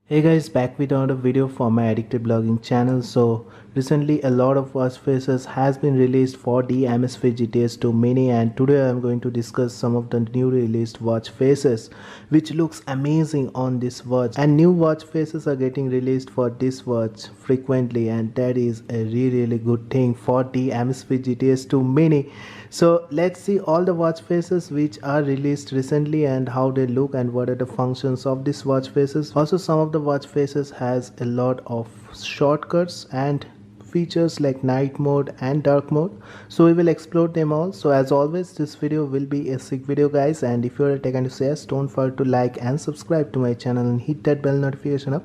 Hey guys, back with another video for my addictive blogging channel. So recently a lot of watch faces has been released for the Amazfit Gts 2 Mini, and today I am going to discuss some of the new released watch faces which looks amazing on this watch. And new watch faces are getting released for this watch frequently, and that is a really good thing for the Amazfit Gts 2 Mini. So let's see all the watch faces which are released recently and how they look and what are the functions of these watch faces. Also, some of the watch faces has a lot of shortcuts and features like night mode and dark mode, so we will explore them all. So as always, this video will be a sick video guys, and if you are a tech enthusiast, don't forget to like and subscribe to my channel and hit that bell notification up,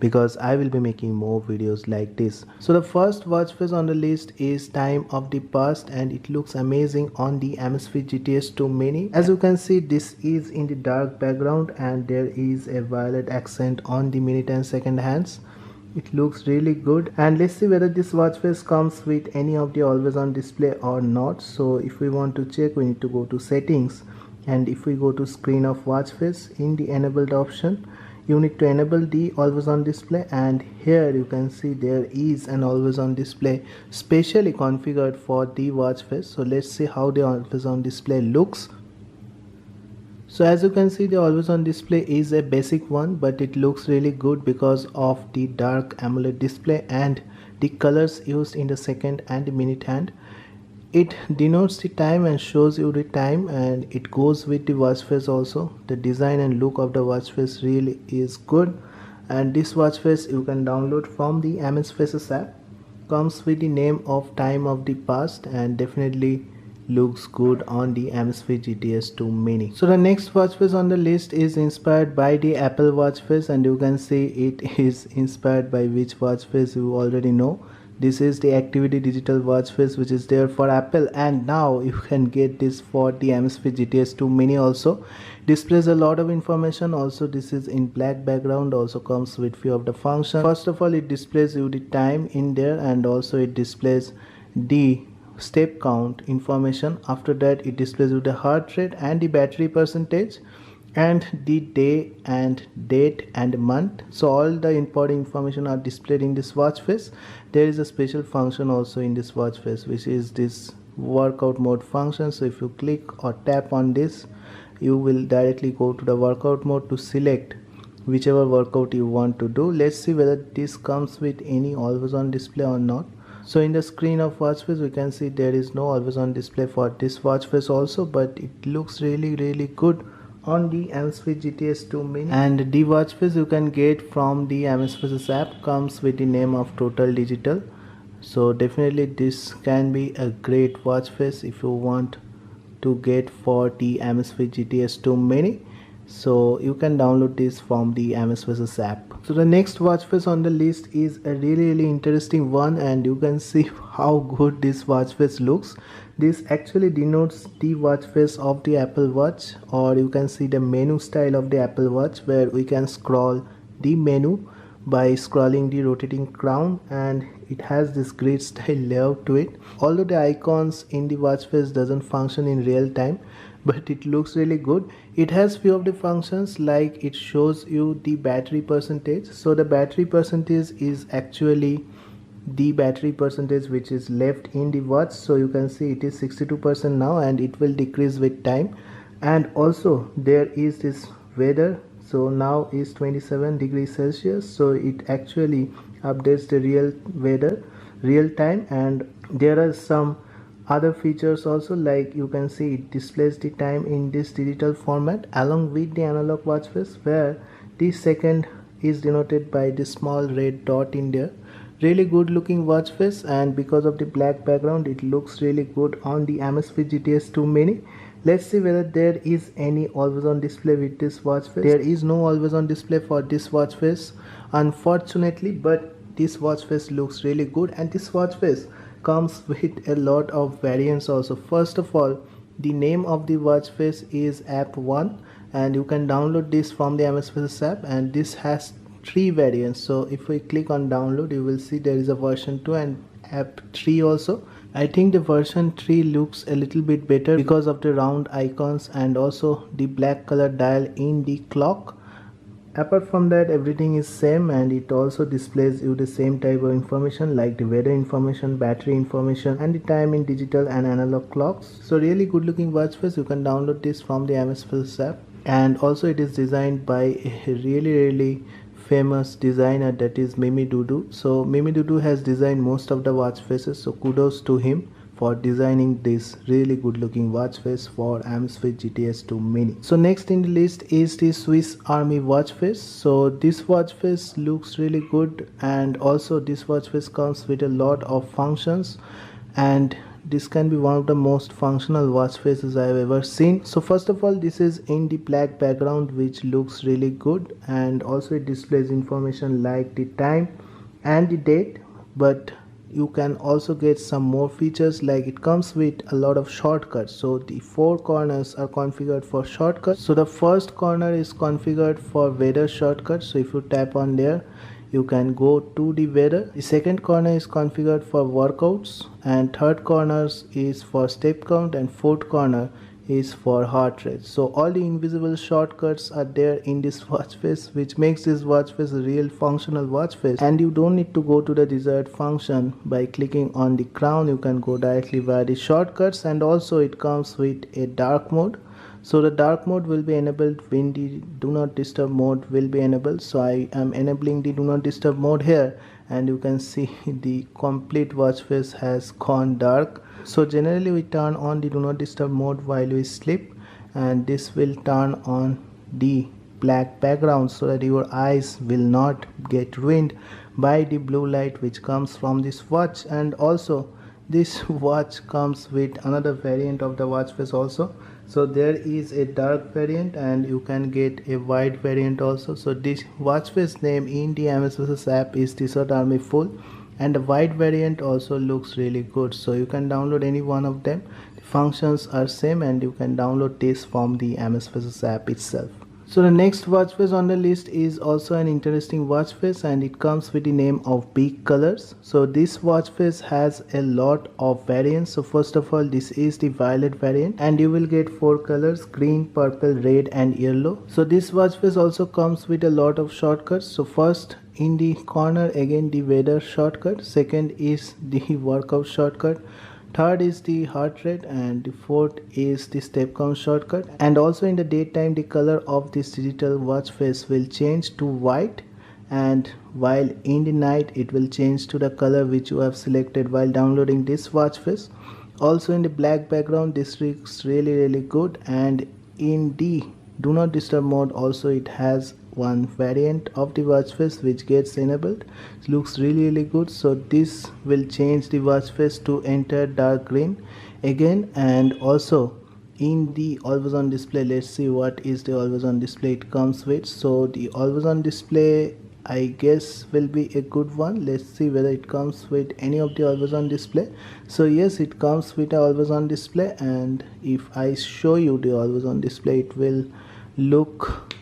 because I will be making more videos like this. So the first watch face on the list is Time of the Past, and it looks amazing on the Amazfit GTS 2 Mini. As you can see, this is in the dark background and there is a violet accent on the minute and second hands. It looks really good, and let's see whether this watch face comes with any of the always on display or not. So if we want to check, we need to go to settings, and if we go to screen of watch face, in the enabled option you need to enable the always on display, and here you can see there is an always on display specially configured for the watch face. So let's see how the always on display looks. So as you can see, the always on display is a basic one, but it looks really good because of the dark AMOLED display and the colors used in the second and the minute hand. It denotes the time and shows you the time, and it goes with the watch face also. The design and look of the watch face really is good, and this watch face you can download from the Amazfit app. Comes with the name of Time of the Past, and definitely looks good on the Amazfit GTS 2 Mini. So the next watch face on the list is inspired by the Apple watch face, and you can see it is inspired by which watch face you already know. This is the Activity Digital watch face which is there for Apple, and now you can get this for the Amazfit GTS 2 Mini also. Displays a lot of information. Also, this is in black background, also comes with few of the functions. First of all, it displays you the time in there, and also it displays the step count information. After that, it displays with the heart rate and the battery percentage and the day and date and month. So all the important information are displayed in this watch face. There is a special function also in this watch face, which is this workout mode function. So if you click or tap on this, you will directly go to the workout mode to select whichever workout you want to do. Let's see whether this comes with any always on display or not. So in the screen of watch face, we can see there is no always on display for this watch face also, but it looks really good on the Amazfit GTS 2 Mini. And the watch face you can get from the Amazfit app comes with the name of Total Digital. So definitely this can be a great watch face if you want to get for the Amazfit GTS 2 Mini. So you can download this from the Amazfit app. So the next watch face on the list is a really interesting one, and you can see how good this watch face looks. This actually denotes the watch face of the Apple Watch, or you can see the menu style of the Apple Watch, where we can scroll the menu by scrolling the rotating crown, and it has this grid style layout to it. Although the icons in the watch face doesn't function in real time, but it looks really good. It has few of the functions, like it shows you the battery percentage. So the battery percentage is actually the battery percentage which is left in the watch. So you can see it is 62% now, and it will decrease with time. And also there is this weather. So now is 27 degrees Celsius, so it actually updates the real weather real time. And there are some other features also, like you can see it displays the time in this digital format along with the analog watch face, where the second is denoted by this small red dot in there. Really good looking watch face, and because of the black background, it looks really good on the Amazfit GTS 2 Mini. Let's see whether there is any always on display with this watch face. There is no always on display for this watch face, unfortunately, but this watch face looks really good, and this watch face comes with a lot of variants also. First of all, the name of the watch face is App 1, and you can download this from the Amazfit app, and this has 3 variants. So if we click on download, you will see there is a version 2 and App 3 also. I think the version 3 looks a little bit better because of the round icons and also the black color dial in the clock. Apart from that, everything is same, and it also displays you the same type of information like the weather information, battery information, and the time in digital and analog clocks. So really good looking watch face. You can download this from the Amazfit app, and also it is designed by a really famous designer, that is Mimi Dudu. So Mimi Dudu has designed most of the watch faces, so kudos to him for designing this really good looking watch face for Amazfit GTS 2 Mini. So next in the list is the Swiss Army watch face. So this watch face looks really good, and also this watch face comes with a lot of functions, and this can be one of the most functional watch faces I have ever seen. So first of all, this is in the black background, which looks really good, and also it displays information like the time and the date, but you can also get some more features, like it comes with a lot of shortcuts. So the four corners are configured for shortcuts. So the first corner is configured for weather shortcut, so if you tap on there you can go to the weather. The second corner is configured for workouts, and third corners is for step count, and fourth corner is for heart rate. So all the invisible shortcuts are there in this watch face, which makes this watch face a real functional watch face, and you don't need to go to the desired function by clicking on the crown. You can go directly via the shortcuts, and also it comes with a dark mode. So the dark mode will be enabled when the do not disturb mode will be enabled. So I am enabling the do not disturb mode here, and you can see the complete watch face has gone dark. So generally we turn on the do not disturb mode while we sleep, and this will turn on the black background so that your eyes will not get ruined by the blue light which comes from this watch. And also this watch comes with another variant of the watch face also. So there is a dark variant, and you can get a white variant also. So this watch face name in the Amazfit app is T-shirt Army Full, and the white variant also looks really good. So you can download any one of them. The functions are same, and you can download this from the Amazfit app itself. So the next watch face on the list is also an interesting watch face, and it comes with the name of Big Colors. So this watch face has a lot of variants. So first of all, this is the violet variant, and you will get 4 colors: green, purple, red and yellow. So this watch face also comes with a lot of shortcuts. So first in the corner, again the weather shortcut, second is the workout shortcut, third is the heart rate, and the fourth is the step count shortcut. And also in the daytime, the color of this digital watch face will change to white, and while in the night it will change to the color which you have selected while downloading this watch face. Also in the black background, this looks really good, and in the do not disturb mode also it has one variant of the watch face which gets enabled. It looks really good. So this will change the watch face to enter dark green again. And also in the always on display, let's see what is the always on display it comes with. So the always on display I guess will be a good one. Let's see whether it comes with any of the always on display. So yes, it comes with a always on display, and if I show you the always on display, it will look,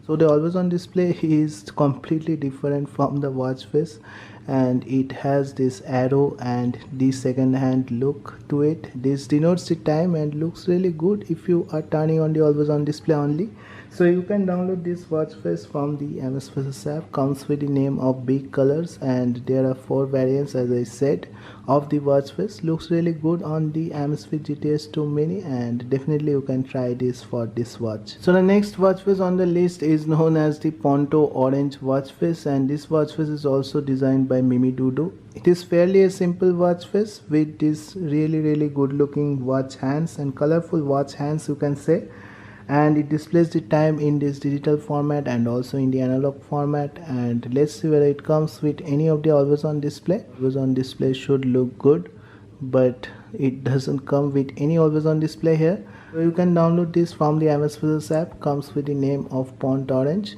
so the always on display is completely different from the watch face, and it has this arrow and the second hand look to it. This denotes the time and looks really good if you are turning on the always on display only. So you can download this watch face from the Amazfit app. Comes with the name of Big Colors, and there are 4 variants as I said of the watch face. Looks really good on the Amazfit GTS 2 Mini, and definitely you can try this for this watch. So the next watch face on the list is known as the Ponto Orange watch face, and this watch face is also designed by Mimi Dudu. It is fairly a simple watch face with this really good looking watch hands and colorful watch hands, you can say. And it displays the time in this digital format and also in the analog format. And let's see whether it comes with any of the always on display. Always on display should look good, but it doesn't come with any always on display here. So you can download this from the Amazfit app. Comes with the name of Ponto Orange,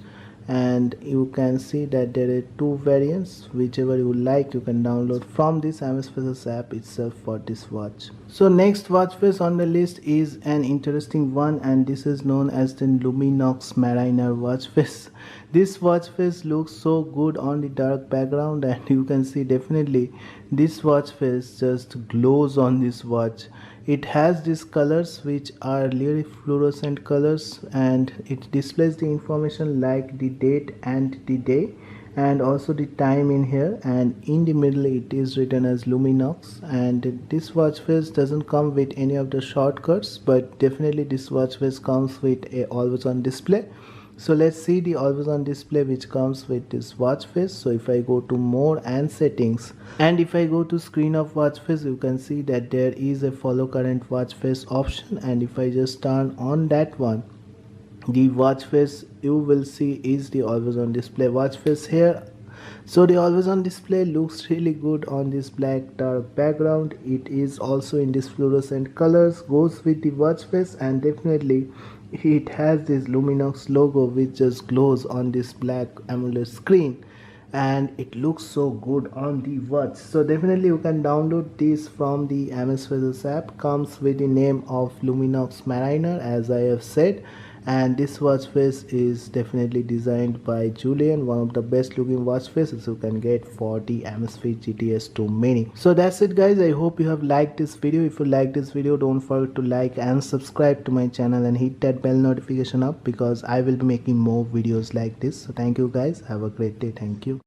and you can see that there are 2 variants. Whichever you like, you can download from this Amazfit app itself for this watch. So next watch face on the list is an interesting one, and this is known as the Luminox Mariner watch face. This watch face looks so good on the dark background, and you can see definitely this watch face just glows on this watch. It has these colors which are really fluorescent colors, and it displays the information like the date and the day and also the time in here, and in the middle it is written as Luminox. And this watch face doesn't come with any of the shortcuts, but definitely this watch face comes with a always on display. So let's see the always on display which comes with this watch face. So if I go to more and settings, and if I go to screen of watch face, you can see that there is a follow current watch face option, and if I just turn on that one, the watch face you will see is the always on display watch face here. So the always on display looks really good on this black dark background. It is also in this fluorescent colors, goes with the watch face, and definitely it has this Luminox logo which just glows on this black AMOLED screen, and it looks so good on the watch. So definitely you can download this from the Amazfit app. Comes with the name of Luminox Mariner, as I have said, and this watch face is definitely designed by Julian, one of the best looking watch faces you can get for the Amazfit GTS 2 Mini. So that's it guys, I hope you have liked this video. If you like this video, don't forget to like and subscribe to my channel and hit that bell notification up, because I will be making more videos like this. So thank you guys, have a great day. Thank you.